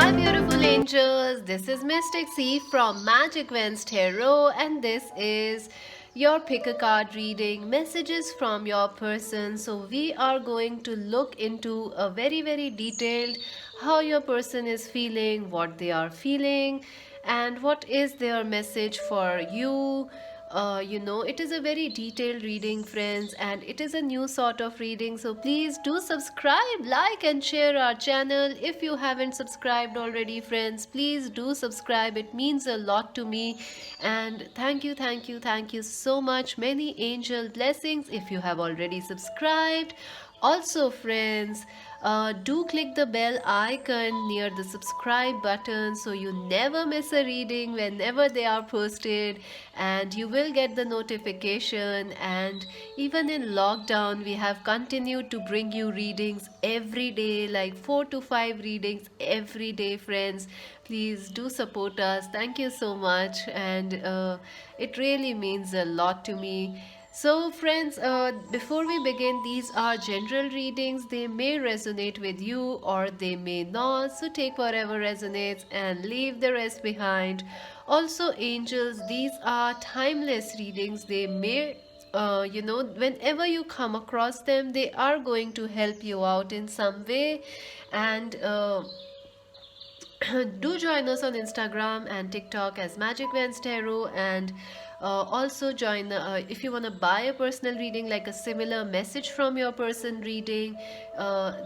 Hi, beautiful angels. This is Mystic C from Magic Vents Tarot, and this is your pick a card reading messages from your person. So, we are going to look into a very detailed how your person is feeling, what they are feeling, and what is their message for you. It is a very detailed reading, friends, and it is a new sort of reading. So please do subscribe, like, and share our channel. If you haven't subscribed already, friends, please do subscribe. It means a lot to me. And thank you so much. Many angel blessings if you have already subscribed. Also, friends, do click the bell icon near the subscribe button so you never miss a reading whenever they are posted, and you will get the notification. And even in lockdown, we have continued to bring you readings every day, like 4 to 5 readings every day, friends. Please do support us. Thank you so much, and it really means a lot to me. So, friends, before we begin, these are general readings. They may resonate with you or they may not. So, take whatever resonates and leave the rest behind. Also, angels, these are timeless readings. They may whenever you come across them, they are going to help you out in some way. And do join us on Instagram and TikTok as Magic Vans Tarot, and also join if you want to buy a personal reading, like a similar message from your person reading.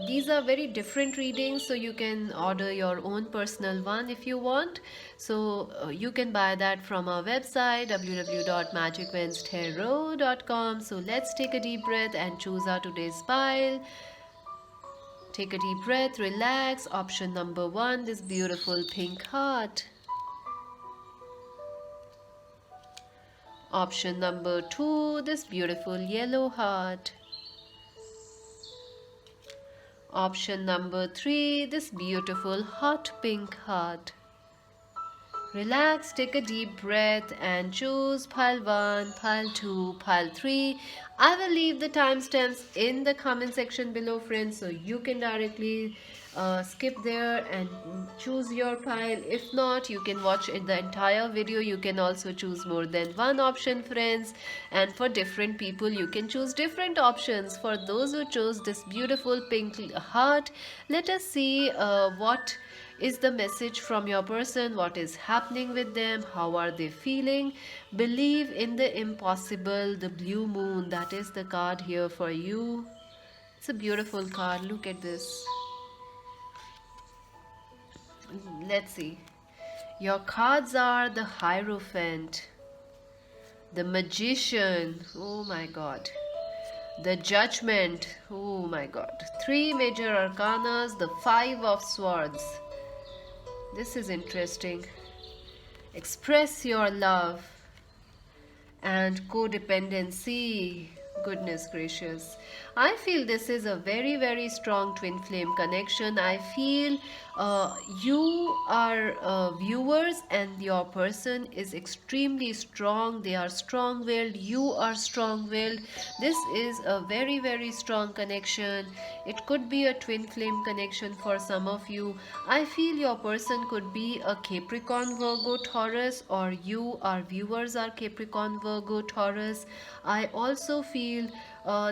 These are very different readings, so you can order your own personal one if you want. So you can buy that from our website www.magicventstarot.com. So let's take a deep breath and choose our today's pile. Take a deep breath, relax. Option number one, this beautiful pink heart. Option number two, this beautiful yellow heart. Option number three, this beautiful hot pink heart. Relax, take a deep breath and choose pile 1, pile 2, pile 3. I will leave the timestamps in the comment section below, friends, so you can directly skip there and choose your pile. If not, you can watch the entire video. You can also choose more than one option, friends, and for different people you can choose different options. For those who chose this beautiful pink heart, let us see what is the message from your person, what is happening with them, how are they feeling. Believe in the impossible. The blue moon, that is the card here for you. It's a beautiful card. Look at this. Let's see. Your cards are the Hierophant, the Magician, oh my god, the Judgment, oh my god, three major arcanas, the Five of Swords. This is interesting. Express your love and codependency. Goodness gracious. I feel this is a very strong twin flame connection. I feel you are viewers and your person is extremely strong. They are strong willed. You are strong willed. This is a very strong connection. It could be a twin flame connection for some of you. I feel your person could be a Capricorn, Virgo, Taurus, or you, our viewers, are Capricorn, Virgo, Taurus. I also feel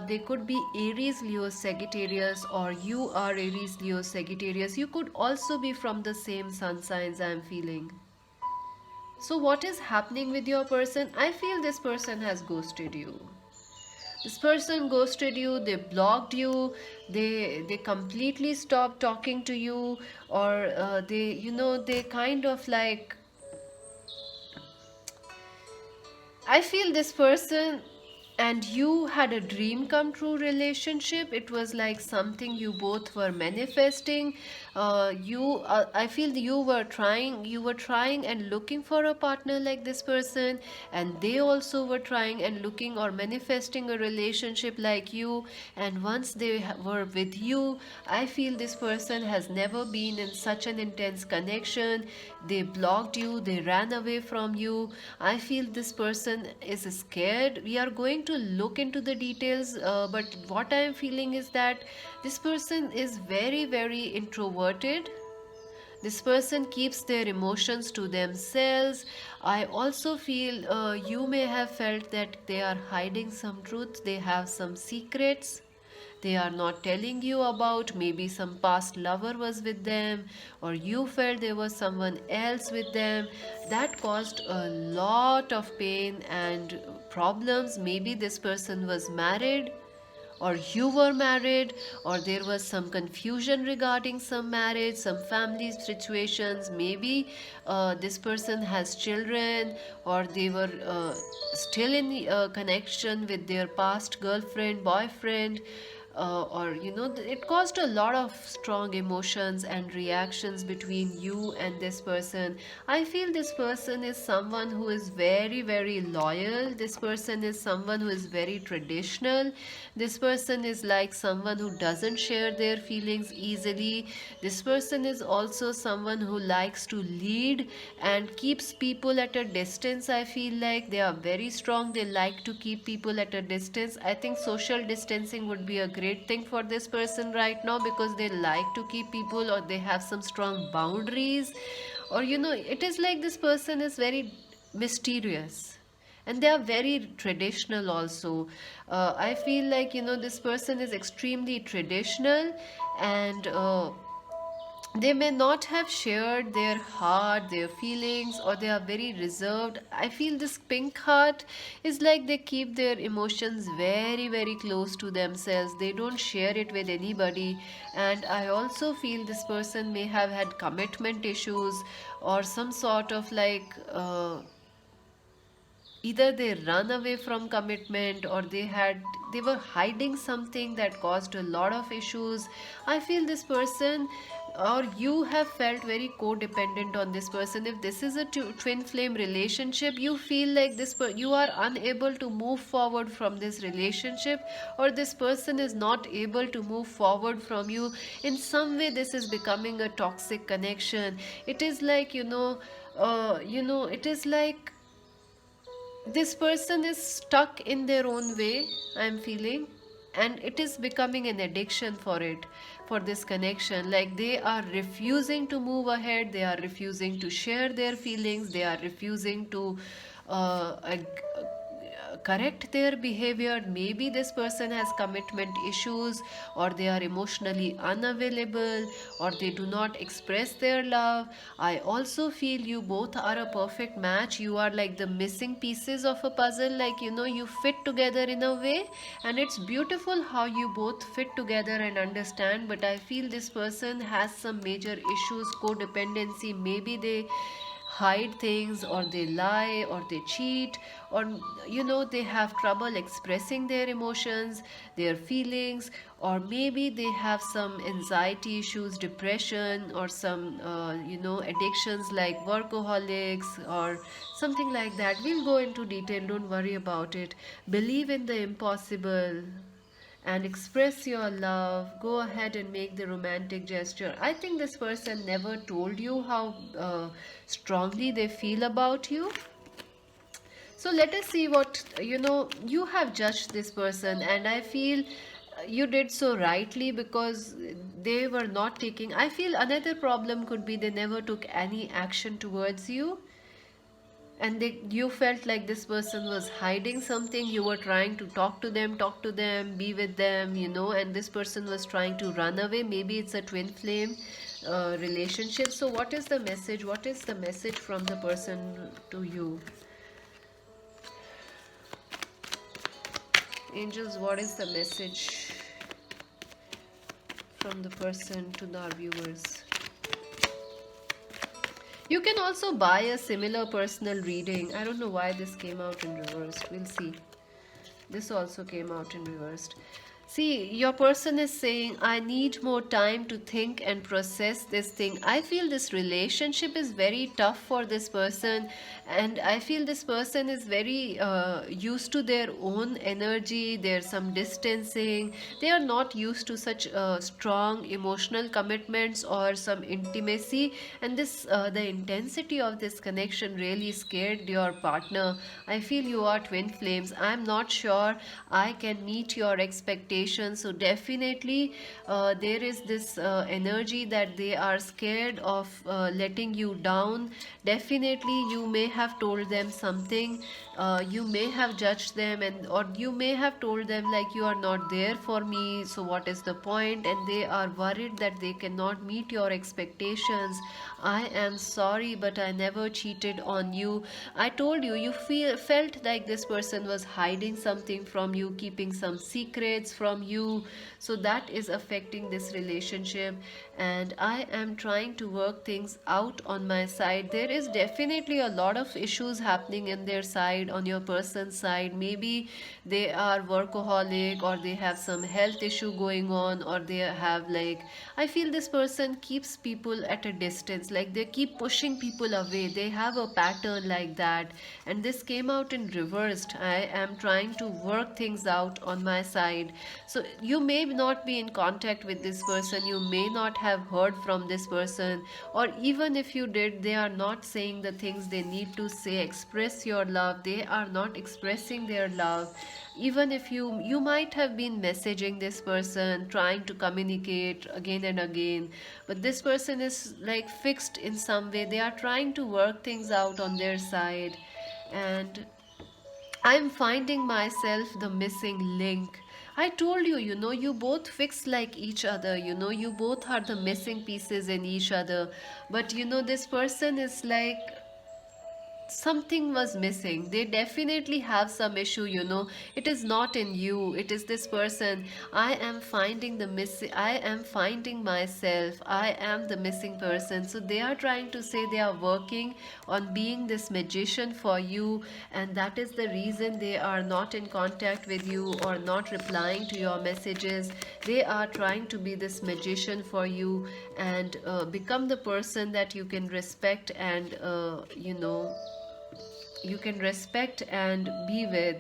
they could be Aries, Leo, Sagittarius, or you are Aries, Leo, Sagittarius. You could also be from the same sun signs, I am feeling. So what is happening with your person? I feel this person has ghosted you. This person ghosted you, they blocked you, they completely stopped talking to you, or they kind of like, I feel this person and you had a dream come true relationship. It was like something you both were manifesting. I feel you were trying and looking for a partner like this person, and they also were trying and looking or manifesting a relationship like you. And once they were with you, I feel this person has never been in such an intense connection. They blocked you, they ran away from you. I feel this person is scared. We are going to look into the details, but what I am feeling is that this person is very introverted. This person keeps their emotions to themselves. I also feel you may have felt that they are hiding some truth, they have some secrets they are not telling you about. Maybe some past lover was with them, or you felt there was someone else with them. That caused a lot of pain and problems. Maybe this person was married, or you were married, or there was some confusion regarding some marriage, some family situations. Maybe this person has children, or they were still in connection with their past girlfriend, boyfriend, or it caused a lot of strong emotions and reactions between you and this person. I feel this person is someone who is very, very loyal. This person is someone who is very traditional. This person is like someone who doesn't share their feelings easily. This person is also someone who likes to lead and keeps people at a distance. I feel like they are very strong. They like to keep people at a distance. I think social distancing would be a great thing for this person right now, because they like to keep people, or they have some strong boundaries, or it is like this person is very mysterious, and they are very traditional also. I feel like this person is extremely traditional, and they may not have shared their heart, their feelings, or they are very reserved. I feel this pink heart is like they keep their emotions very, very close to themselves. They don't share it with anybody. And I also feel this person may have had commitment issues, or some sort of like either they run away from commitment, or they were hiding something that caused a lot of issues. I feel this person, or you have felt very codependent on this person. If this is a twin flame relationship, you feel like you are unable to move forward from this relationship, or this person is not able to move forward from you. In some way this is becoming a toxic connection. It is like it is like this person is stuck in their own way, I'm feeling, and it is becoming an addiction for it, for this connection. Like they are refusing to move ahead, they are refusing to share their feelings, they are refusing to correct their behavior. Maybe this person has commitment issues, or they are emotionally unavailable, or they do not express their love. I also feel you both are a perfect match. You are like the missing pieces of a puzzle. Like you fit together in a way, and it's beautiful how you both fit together and understand. But I feel this person has some major issues, codependency. Maybe they hide things, or they lie, or they cheat, or they have trouble expressing their emotions, their feelings, or maybe they have some anxiety issues, depression, or some addictions like workaholics or something like that. We'll go into detail, don't worry about it. Believe in the impossible and express your love. Go ahead and make the romantic gesture. I think this person never told you how strongly they feel about you. So let us see what you have judged this person, and I feel you did so rightly, because they were not taking. I feel another problem could be they never took any action towards you, and you felt like this person was hiding something. You were trying to talk to them, be with them, and this person was trying to run away. Maybe it's a twin flame relationship. So what is the message? What is the message from the person to you? Angels, what is the message from the person to our viewers? You can also buy a similar personal reading. I don't know why this came out in reversed. We'll see. This also came out in reversed. See, your person is saying, I need more time to think and process this thing. I feel this relationship is very tough for this person, and I feel this person is very used to their own energy. There's some distancing. They are not used to such strong emotional commitments or some intimacy, and the intensity of this connection really scared your partner. I feel you are twin flames. I'm not sure I can meet your expectations expectations. So definitely there is this energy that they are scared of letting you down. Definitely you may have told them something, you may have judged them, and or you may have told them like you are not there for me, so what is the point, and they are worried that they cannot meet your expectations. I am sorry, but I never cheated on you. I told you, you felt like this person was hiding something from you, keeping some secrets from you. So that is affecting this relationship. And I am trying to work things out on my side. There is definitely a lot of issues happening in their side, on your person's side. Maybe they are workaholic, or they have some health issue going on, or they have like, I feel this person keeps people at a distance, like they keep pushing people away. They have a pattern like that, and this came out in reversed. I am trying to work things out on my side. So you may not be in contact with this person, you may not have heard from this person, or even if you did, they are not saying the things they need to say, express your love. They are not expressing their love. Even if you might have been messaging this person, trying to communicate again and again, but this person is like fixed in some way. They are trying to work things out on their side, and I'm finding myself the missing link. I told you, you both fix like each other, you both are the missing pieces in each other. But this person is like something was missing. They definitely have some issue. It is not in you, it is this person. I am finding the missing, I am finding myself, I am the missing person. So they are trying to say they are working on being this magician for you, and that is the reason they are not in contact with you or not replying to your messages. They are trying to be this magician for you, and become the person that you can respect, and you can respect and be with.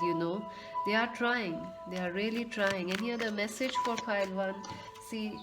They are trying, they are really trying. Any other message for pile 1? See,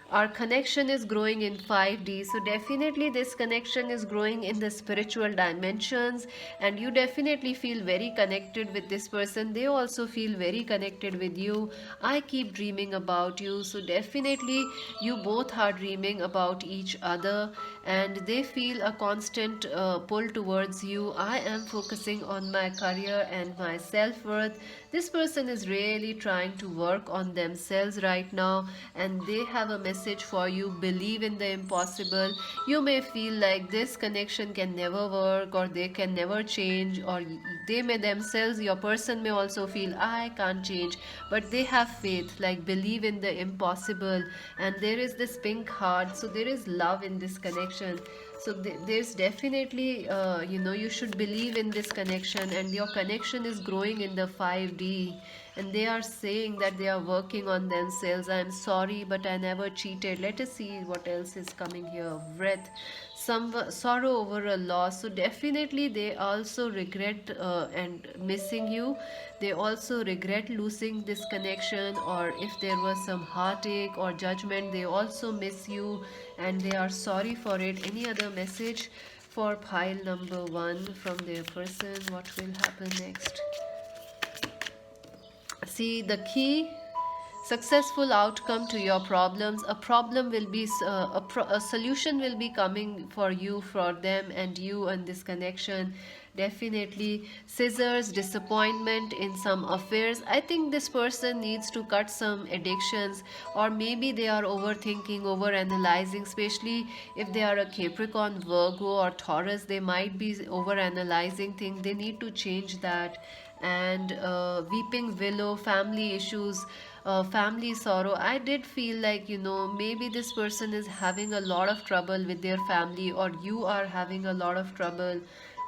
our connection is growing in 5D, so definitely this connection is growing in the spiritual dimensions, and you definitely feel very connected with this person. They also feel very connected with you. I keep dreaming about you, so definitely you both are dreaming about each other, and they feel a constant pull towards you. I am focusing on my career and my self-worth. This person is really trying to work on themselves right now, and they have a message for you: believe in the impossible. You may feel like this connection can never work, or they can never change, or they may themselves, your person may also feel I can't change, but they have faith, like believe in the impossible. And there is this pink heart, so there is love in this connection. So there's definitely you should believe in this connection, and your connection is growing in the 5D, and they are saying that they are working on themselves. I'm sorry, but I never cheated. Let us see what else is coming here. Wrath, some sorrow over a loss. So definitely they also regret and missing you. They also regret losing this connection, or if there was some heartache or judgment, they also miss you and they are sorry for it. Any other message for pile number 1 from their person? What will happen next? See, the key: successful outcome to your problems. A problem will be a solution will be coming for you, for them and you, and this connection. Definitely scissors, disappointment in some affairs. I think this person needs to cut some addictions, or maybe they are overthinking, over analyzing, especially if they are a Capricorn, Virgo or Taurus. They might be over analyzing things. They need to change that. And weeping willow, family issues, family sorrow. I did feel like, maybe this person is having a lot of trouble with their family, or you are having a lot of trouble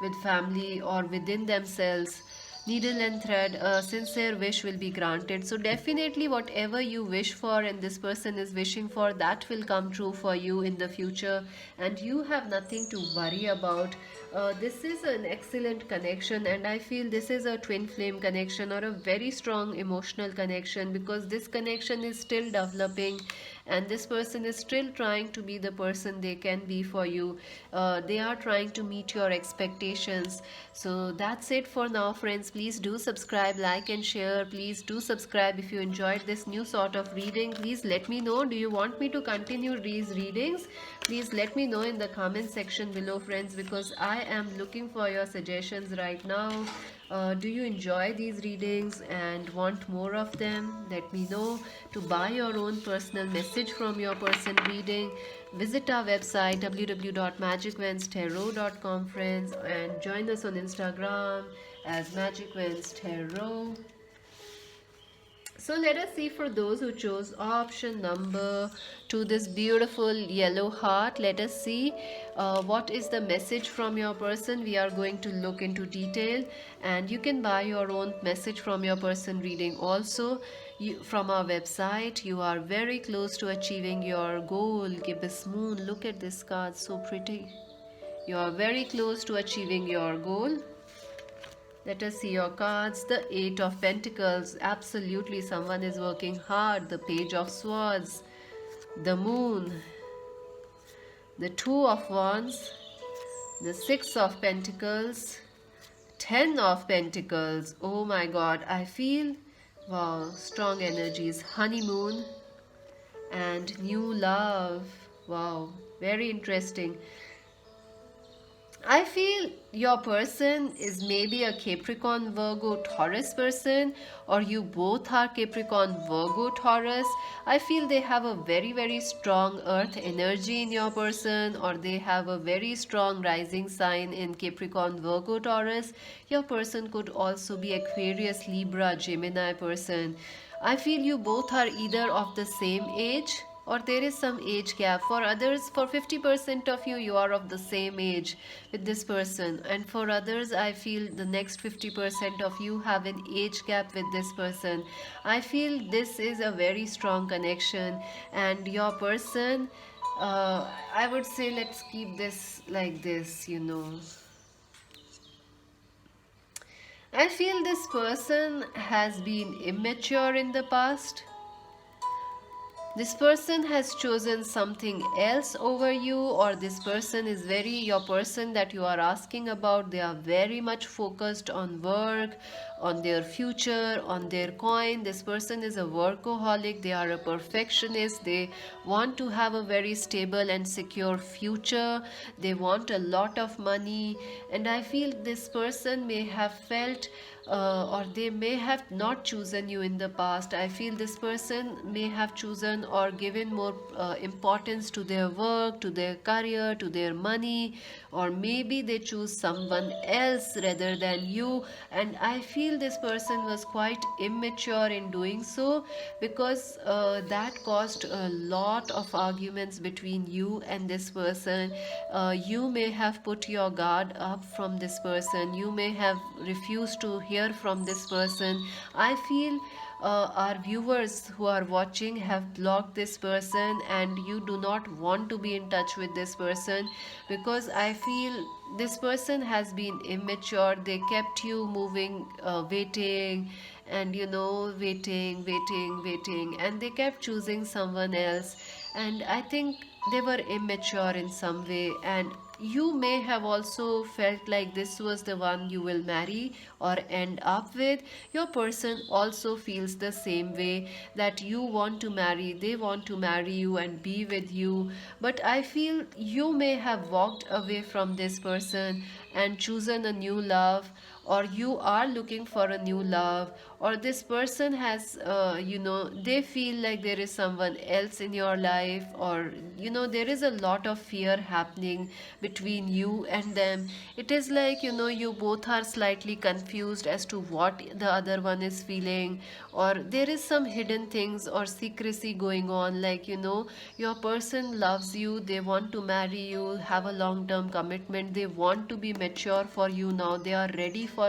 with family or within themselves. Needle and thread, a sincere wish will be granted. So definitely whatever you wish for and this person is wishing for, that will come true for you in the future, and you have nothing to worry about. This is an excellent connection, and I feel this is a twin flame connection, or a very strong emotional connection, because this connection is still developing, and this person is still trying to be the person they can be for you. They are trying to meet your expectations. So that's it for now, friends. Please do subscribe, like and share. Please do subscribe if you enjoyed this new sort of reading. Please let me know, do you want me to continue these readings? Please let me know in the comment section below, friends, because I am looking for your suggestions right now. Do you enjoy these readings and want more of them? Let me know. To buy your own personal message from your person reading, visit our website www.magicventstarot.com, friends, and join us on Instagram as Magic Vents Tarot. So let us see, for those who chose option number 2, this beautiful yellow heart, let us see what is the message from your person. We are going to look into detail, and you can buy your own message from your person reading also from our website. You are very close to achieving your goal. Gibbous Moon, look at this card, so pretty. You are very close to achieving your goal. Let us see your cards. The Eight of Pentacles. Absolutely, someone is working hard. The Page of Swords. The Moon. The Two of Wands. The Six of Pentacles. 10 of Pentacles. Oh my God. I feel, wow, strong energies. Honeymoon and new love. Wow, very interesting. I feel your person is maybe a Capricorn, Virgo, Taurus person, or you both are Capricorn, Virgo, Taurus. I feel they have a very, very strong earth energy in your person, or they have a very strong rising sign in Capricorn, Virgo, Taurus. Your person could also be Aquarius, Libra, Gemini person. I feel you both are either of the same age, or there is some age gap. For others, for 50% of you, you are of the same age with this person, and for others, I feel the next 50% of you have an age gap with this person. I feel this is a very strong connection, and your person, I would say, let's keep this like this. I feel this person has been immature in the past. This person has chosen something else over you, or this person is your person that you are asking about, they are very much focused on work, on their future, on their coin. This person is a workaholic, they are a perfectionist, they want to have a very stable and secure future, they want a lot of money, and I feel this person may have felt or they may have not chosen you in the past. I feel this person may have chosen or given more importance to their work, to their career, to their money, or maybe they choose someone else rather than you. And I feel this person was quite immature in doing so, because that caused a lot of arguments between you and this person. You may have put your guard up from this person, you may have refused to hear from this person. I feel our viewers who are watching have blocked this person, and you do not want to be in touch with this person, because I feel this person has been immature. They kept you moving, waiting, and waiting, and they kept choosing someone else. And I think they were immature in some way, and you may have also felt like this was the one you will marry or end up with. Your person also feels the same way, that you want to marry, they want to marry you and be with you. But I feel you may have walked away from this person and chosen a new love, or you are looking for a new love, or this person has they feel like there is someone else in your life, or there is a lot of fear happening between you and them. It is like you both are slightly confused as to what the other one is feeling, or there is some hidden things or secrecy going on, like your person loves you, they want to marry you, have a long term commitment, they want to be mature for you now, they are ready for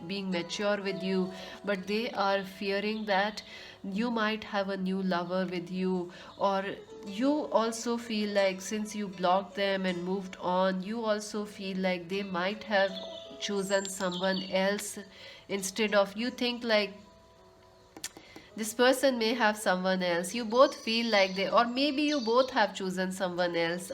being mature with you, but they are fearing that you might have a new lover with you. Or you also feel like, since you blocked them and moved on, you also feel like they might have chosen someone else instead of you. Think like This person may have someone else. You both feel like they, or maybe you both have chosen someone else,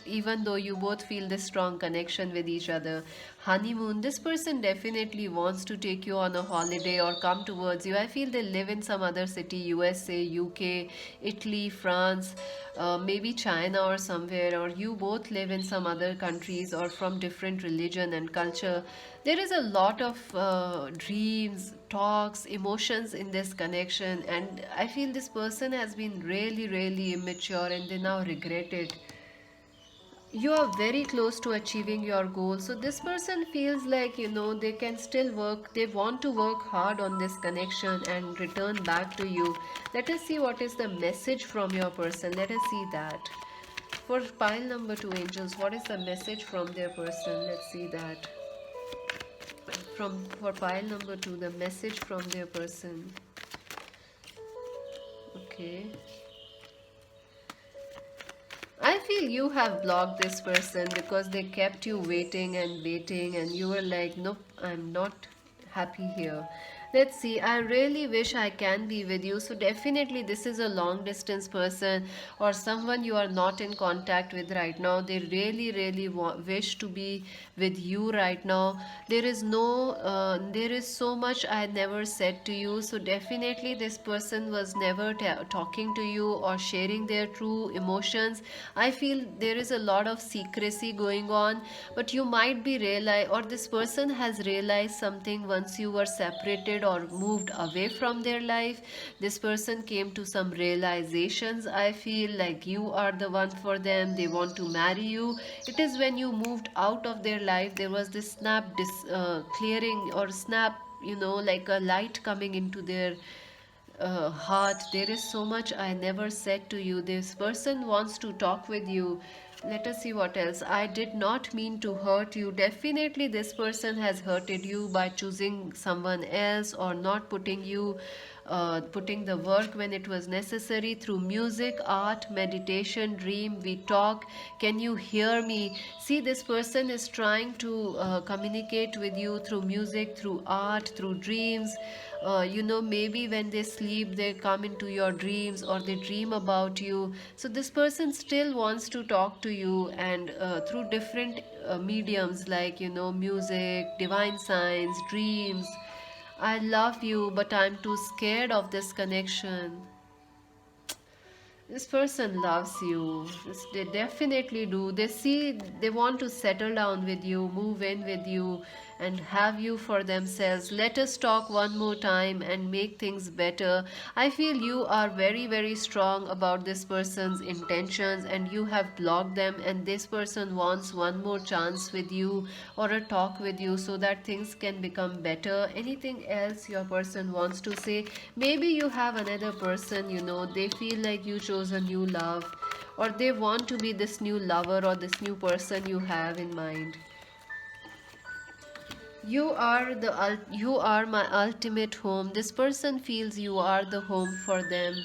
even though you both feel this strong connection with each other. Honeymoon, this person definitely wants to take you on a holiday or come towards you. I feel they live in some other city, USA, UK, Italy, France, maybe China or somewhere, or you both live in some other countries or from different religion and culture. There is a lot of dreams, talks, emotions in this connection, and I feel this person has been really, really immature and they now regret it. You are very close to achieving your goal, so this person feels like, they can still work, they want to work hard on this connection and return back to you. Let us see what is the message from your person. Let us see that. For pile number 2, angels, what is the message from their person? Let's see that. From for pile number 2, the message from their person. Okay. I feel you have blocked this person because they kept you waiting and waiting, and you were like, nope, I'm not happy here. Let's see. I really wish I can be with you. So, definitely, this is a long distance person or someone you are not in contact with right now. They really, really wish to be with you right now. There is so much I never said to you. So, definitely, this person was never talking to you or sharing their true emotions. I feel there is a lot of secrecy going on, but you might be realize, or this person has realized something once you were separated or moved away from their life. This person came to some realizations. I feel like you are the one for them. They want to marry you. It is when you moved out of their life, there was this clearing or snap, like a light coming into their heart. There is so much I never said to you. This person wants to talk with you. Let us see what else. I did not mean to hurt you. Definitely, this person has hurted you by choosing someone else or not putting the work when it was necessary through music, art, meditation, dream. We talk. Can you hear me? See, this person is trying to communicate with you through music, through art, through dreams. Maybe when they sleep, they come into your dreams or they dream about you. So, this person still wants to talk to you, and through different mediums like, music, divine signs, dreams. I love you, but I'm too scared of this connection. This person loves you. They definitely do. They see, they want to settle down with you, move in with you, and have you for themselves. Let us talk one more time and make things better. I feel you are very, very strong about this person's intentions and you have blocked them, and this person wants one more chance with you or a talk with you so that things can become better. Anything else your person wants to say? Maybe you have another person, they feel like you chose a new love, or they want to be this new lover or this new person you have in mind. You are my ultimate home. This person feels you are the home for them.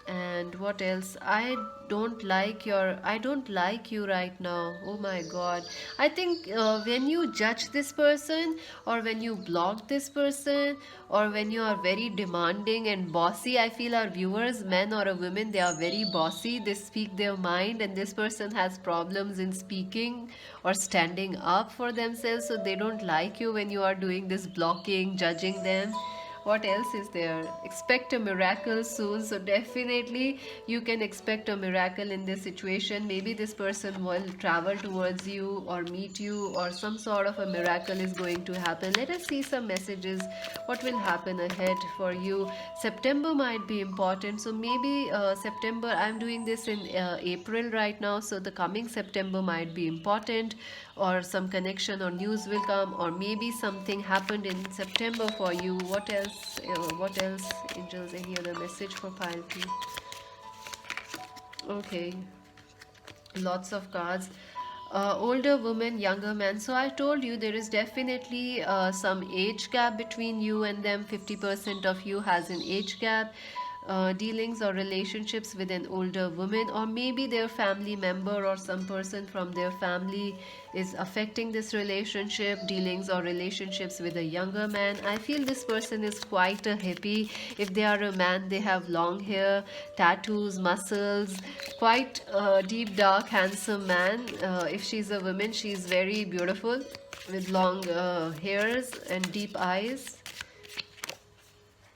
And what else? I don't like you right now. Oh my god. I think when you judge this person, or when you block this person, or when you are very demanding and bossy, I feel our viewers, men or a women, they are very bossy. They speak their mind, and this person has problems in speaking or standing up for themselves, so they don't like you when you are doing this blocking, judging them. What else is there? Expect a miracle soon. So definitely you can expect a miracle in this situation. Maybe this person will travel towards you or meet you, or some sort of a miracle is going to happen. Let us see some messages. What will happen ahead for you? September might be important. So maybe September, I'm doing this in April right now. So the coming September might be important, or some connection or news will come, or maybe something happened in September for you. What else? What else, angels? Any other message for pile 3? Okay, lots of cards. Older woman, younger man. So I told you there is definitely some age gap between you and them. 50% of you has an age gap. dealings or relationships with an older woman, or maybe their family member or some person from their family is affecting this relationship, dealings or relationships with a younger man. I feel this person is quite a hippie. If they are a man, they have long hair, tattoos, muscles, quite a deep, dark, handsome man. If she's a woman, she's very beautiful with long hairs and deep eyes.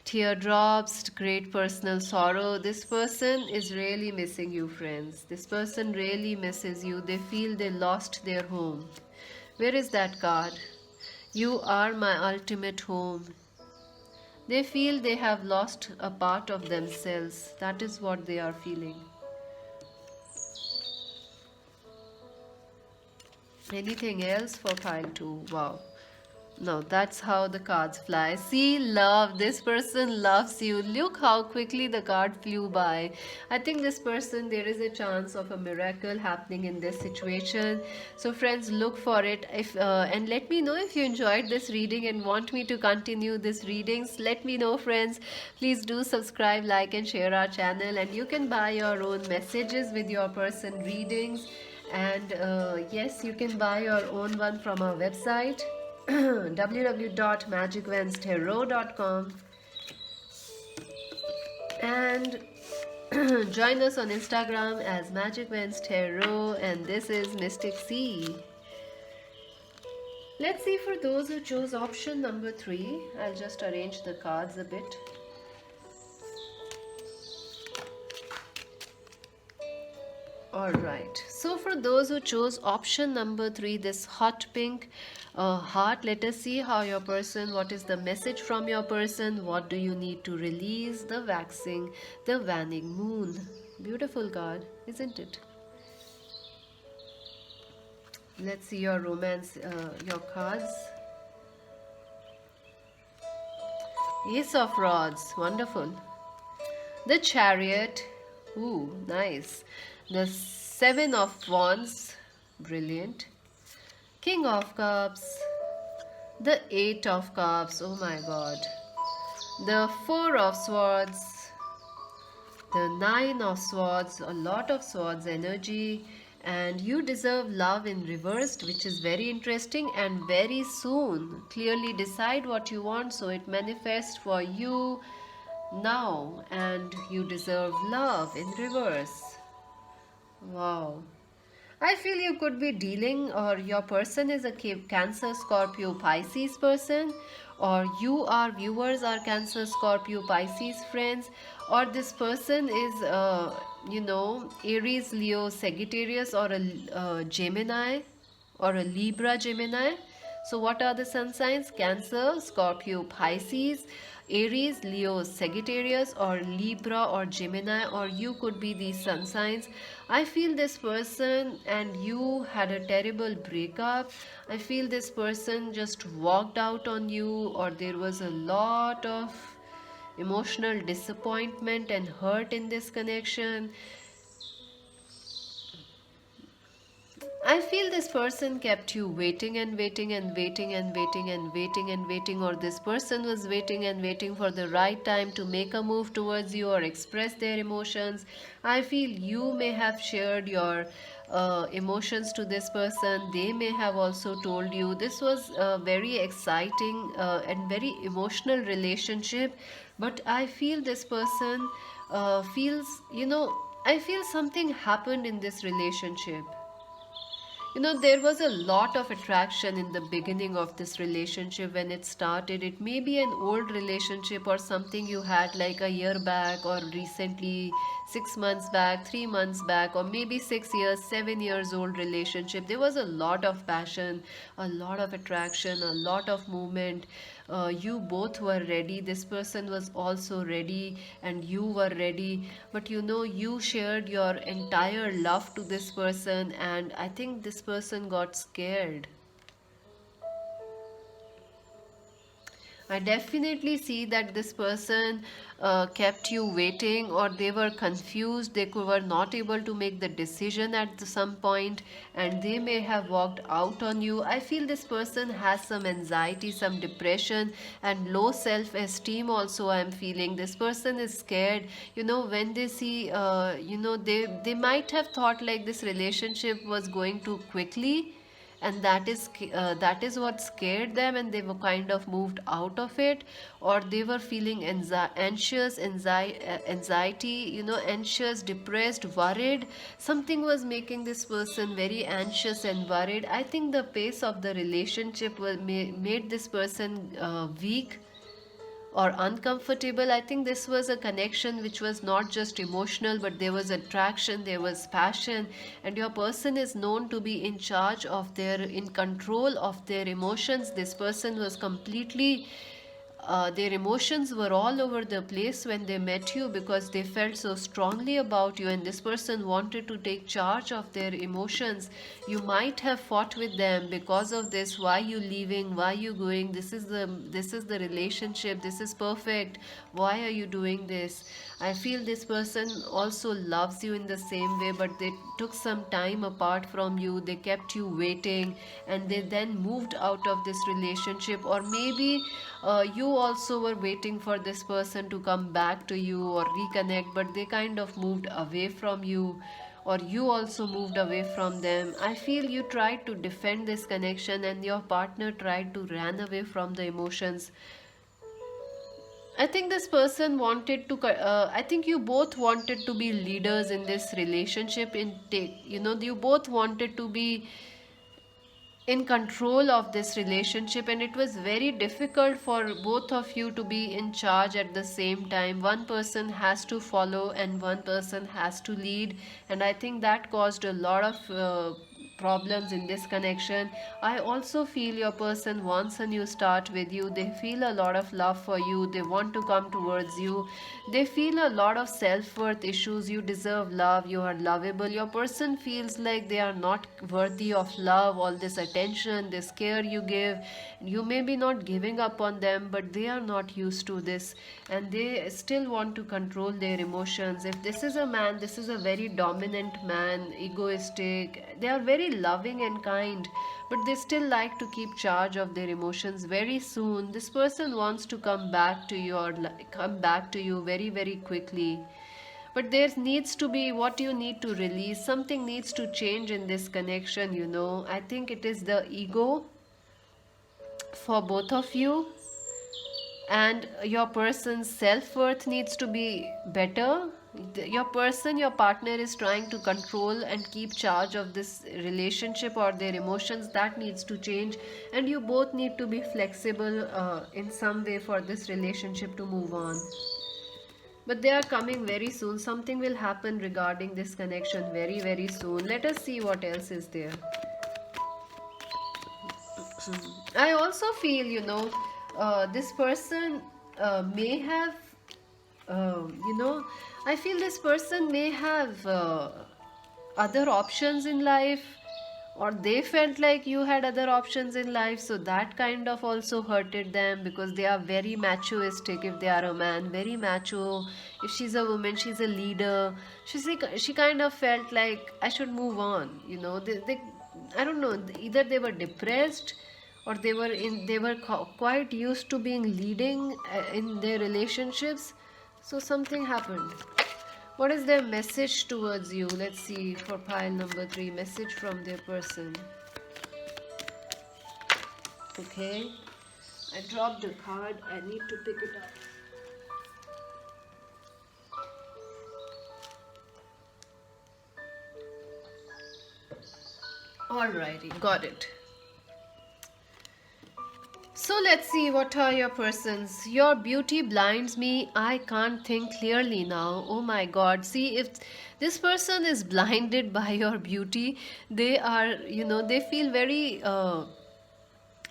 Teardrops, great personal sorrow. This person is really missing you, friends. This person really misses you. They feel they lost their home. Where is that card? You are my ultimate home. They feel they have lost a part of themselves. That is what they are feeling. Anything else for pile 2? Wow. No, that's how the cards fly. See, love. This person loves you. Look how quickly the card flew by. I think this person, there is a chance of a miracle happening in this situation. So, friends, look for it. If and let me know if you enjoyed this reading and want me to continue this readings. Let me know, friends. Please do subscribe, like, and share our channel. And you can buy your own messages with your person readings. And yes, you can buy your own one from our website. www.magicventstarot.com, and join us on Instagram as Magic Vents Tarot, and this is Mystic C. Let's see for those who chose option number 3. I'll just arrange the cards a bit. Alright, so for those who chose option number 3, this hot pink heart, let us see how your person, what is the message from your person, what do you need to release, the waxing, the waning moon. Beautiful card, isn't it? Let's see your romance, your cards. Ace of Rods, wonderful. The Chariot, ooh, nice. The Seven of Wands, brilliant. King of Cups, the Eight of Cups, oh my god. The Four of Swords, the Nine of Swords, a lot of swords energy. And you deserve love in reversed, which is very interesting, and very soon. Clearly decide what you want so it manifests for you now, and you deserve love in reverse. Wow. I feel you could be dealing, or your person is a Cancer, Scorpio, Pisces person, or you, our viewers, are Cancer, Scorpio, Pisces friends, or this person is, Aries, Leo, Sagittarius, or a Gemini, or a Libra, Gemini. So what are the sun signs? Cancer, Scorpio, Pisces, Aries, Leo, Sagittarius, or Libra, or Gemini, or you could be these sun signs. I feel this person and you had a terrible breakup. I feel this person just walked out on you, or there was a lot of emotional disappointment and hurt in this connection. I feel this person kept you waiting and waiting and waiting and waiting and waiting and waiting, or this person was waiting and waiting for the right time to make a move towards you or express their emotions. I feel you may have shared your emotions to this person. They may have also told you. This was a very exciting and very emotional relationship, but I feel this person feels, I feel something happened in this relationship. There was a lot of attraction in the beginning of this relationship when it started. It may be an old relationship or something you had like a year back, or recently, 6 months back, 3 months back, or maybe 6 years, 7 years old relationship. There was a lot of passion, a lot of attraction, a lot of movement. You both were ready. This person was also ready, and you were ready. But you shared your entire love to this person, and I think this person got scared. I definitely see that this person kept you waiting, or they were confused. Were not able to make the decision at some point, and they may have walked out on you. I feel this person has some anxiety, some depression, and low self-esteem. Also, I'm feeling this person is scared. When they see, they might have thought like this relationship was going too quickly, and that is what scared them, and they were kind of moved out of it, or they were feeling anxiety, anxious, depressed, worried. Something was making this person very anxious and worried. I think the pace of the relationship made this person weak or uncomfortable. I think this was a connection which was not just emotional, but there was attraction, there was passion, and your person is known to be in control of their emotions. This person was completely their emotions were all over the place when they met you, because they felt so strongly about you, and this person wanted to take charge of their emotions. You might have fought with them because of this. Why you leaving? Why you going? This is the relationship. This is perfect. Why are you doing this? I feel this person also loves you in the same way, but they took some time apart from you. They kept you waiting, and they then moved out of this relationship. Or maybe you also were waiting for this person to come back to you or reconnect, but they kind of moved away from you, or you also moved away from them. I feel you tried to defend this connection, and your partner tried to run away from the emotions. I think this person wanted to. I think you both wanted to be leaders in this relationship. You both wanted to be in control of this relationship, and it was very difficult for both of you to be in charge at the same time. One person has to follow, and one person has to lead, and I think that caused a lot of problems in this connection. I also feel your person wants a new start with you. They feel a lot of love for you. They want to come towards you. They feel a lot of self-worth issues. You deserve love. You are lovable. Your person feels like they are not worthy of love, all this attention, this care you give. You may be not giving up on them, but they are not used to this, and they still want to control their emotions. If this is a man, this is a very dominant man, egoistic. They are very loving and kind, but they still like to keep charge of their emotions. Very soon this person wants to come back to you, or come back to you very, very quickly. But there needs to be what you need to release. Something needs to change in this connection. I think it is the ego for both of you, and your person's self-worth needs to be better. Your partner is trying to control and keep charge of this relationship or their emotions. That needs to change, and you both need to be flexible in some way for this relationship to move on. But they are coming very soon. Something will happen regarding this connection very, very soon. Let us see what else is there. I also feel, this person may have, I feel this person may have other options in life, or they felt like you had other options in life, so that kind of also hurted them, because they are very machoistic. If they are a man, very macho. If she's a woman, she's a leader. She kind of felt like I should move on. I don't know, either they were depressed, or they were quite used to being leading in their relationships. So something happened. What is their message towards you? Let's see for pile number 3. Message from their person. Okay, I dropped the card. I need to pick it up. Alrighty, got it. So let's see, what are your persons? Your beauty blinds me. I can't think clearly now. Oh my God. See, if this person is blinded by your beauty, they are, they feel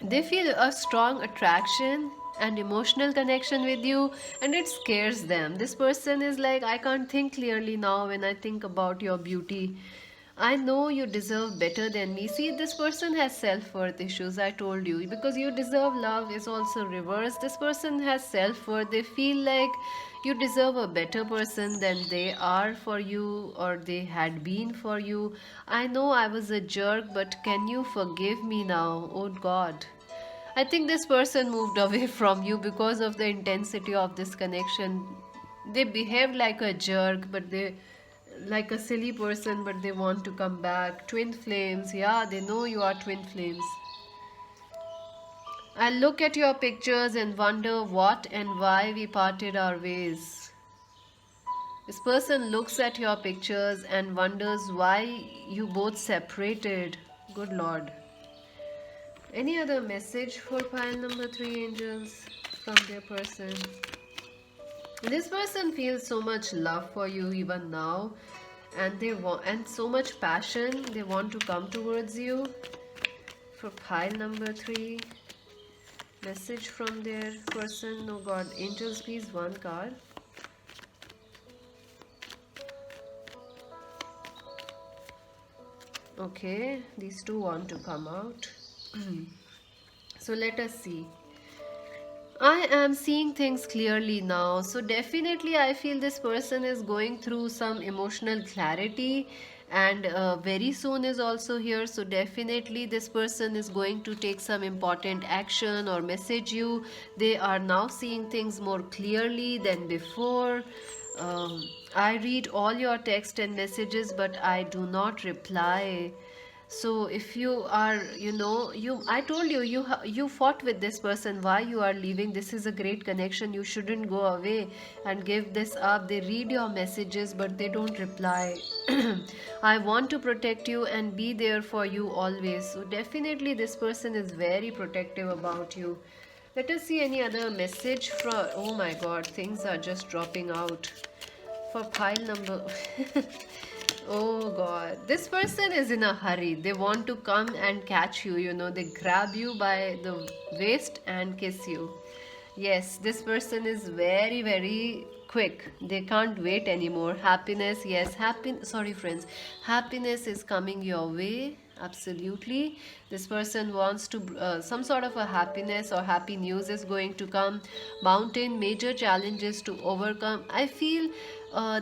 they feel a strong attraction and emotional connection with you, and it scares them. This person is like, I can't think clearly now when I think about your beauty. I know you deserve better than me. See, this person has self-worth issues, I told you. Because you deserve love is also reverse. This person has self-worth. They feel like you deserve a better person than they are for you or they had been for you. I know I was a jerk, but can you forgive me now? Oh God. I think this person moved away from you because of the intensity of this connection. They behaved like a jerk, but they like a silly person, but they want to come back. Twin flames, yeah, they know you are twin flames. I look at your pictures and wonder what and why we parted our ways. This person looks at your pictures and wonders why you both separated. Good Lord. Any other message for pile number 3, angels, from their person? This person feels so much love for you even now, and they want and so much passion. They want to come towards you. For pile number 3, message from their person. Oh God, angels, please, one card. Okay, these two want to come out. So let us see. I am seeing things clearly now. So definitely I feel this person is going through some emotional clarity, and very soon is also here. So definitely this person is going to take some important action or message you. They are now seeing things more clearly than before. I read all your text and messages, but I do not reply. So if you are, I told you, you fought with this person. Why you are leaving? This is a great connection. You shouldn't go away and give this up. They read your messages, but they don't reply. I want to protect you and be there for you always. So definitely this person is very protective about you. Let us see any other message from. Oh my God, things are just dropping out. For pile number. Oh God, this person is in a hurry. They want to come and catch you, they grab you by the waist and kiss you. Yes, this person is very, very quick. They can't wait anymore. Happiness, yes, sorry friends. Happiness is coming your way. Absolutely. This person wants to, some sort of a happiness or happy news is going to come. Mountain, major challenges to overcome. I feel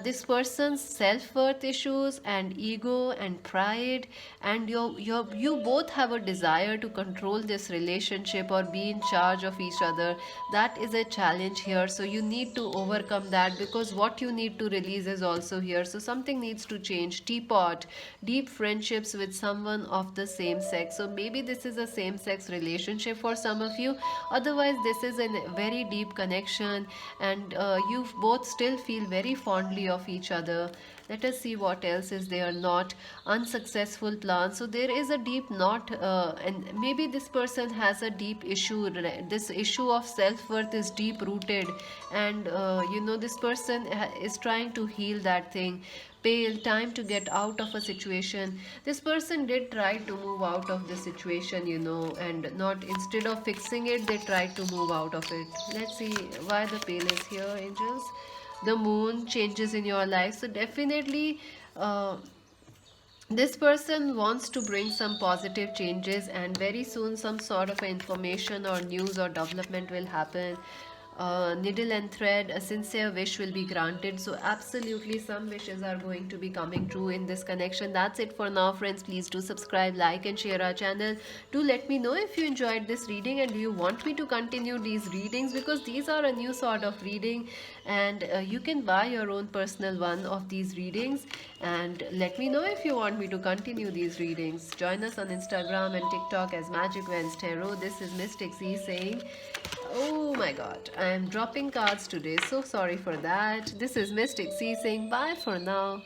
this person's self-worth issues and ego and pride, and you both have a desire to control this relationship or be in charge of each other. That is a challenge here, so you need to overcome that, because what you need to release is also here. So something needs to change. Teapot, deep friendships with someone of the same sex. So maybe this is a same sex relationship for some of you. Otherwise this is a very deep connection, and you both still feel very fondly of each other. Let us see what else is there. Not unsuccessful plans. So there is a deep knot, and maybe this person has a deep issue. This issue of self-worth is deep rooted, and this person is trying to heal that thing. Pale, time to get out of a situation. This person did try to move out of the situation, and not, instead of fixing it, they tried to move out of it. Let's see why the pale is here, angels. The moon, changes in your life. So definitely this person wants to bring some positive changes, and very soon some sort of information or news or development will happen. Needle and thread, a sincere wish will be granted. So absolutely some wishes are going to be coming true in this connection. That's it for now, friends. Please do subscribe, like and share our channel. Do let me know if you enjoyed this reading and do you want me to continue these readings, because these are a new sort of reading, and you can buy your own personal one of these readings. And let me know if you want me to continue these readings. Join us on Instagram and TikTok as Magic Vans Tarot. This is Mystic Z saying, oh my God, I am dropping cards today. So sorry for that. This is Mystic C saying bye for now.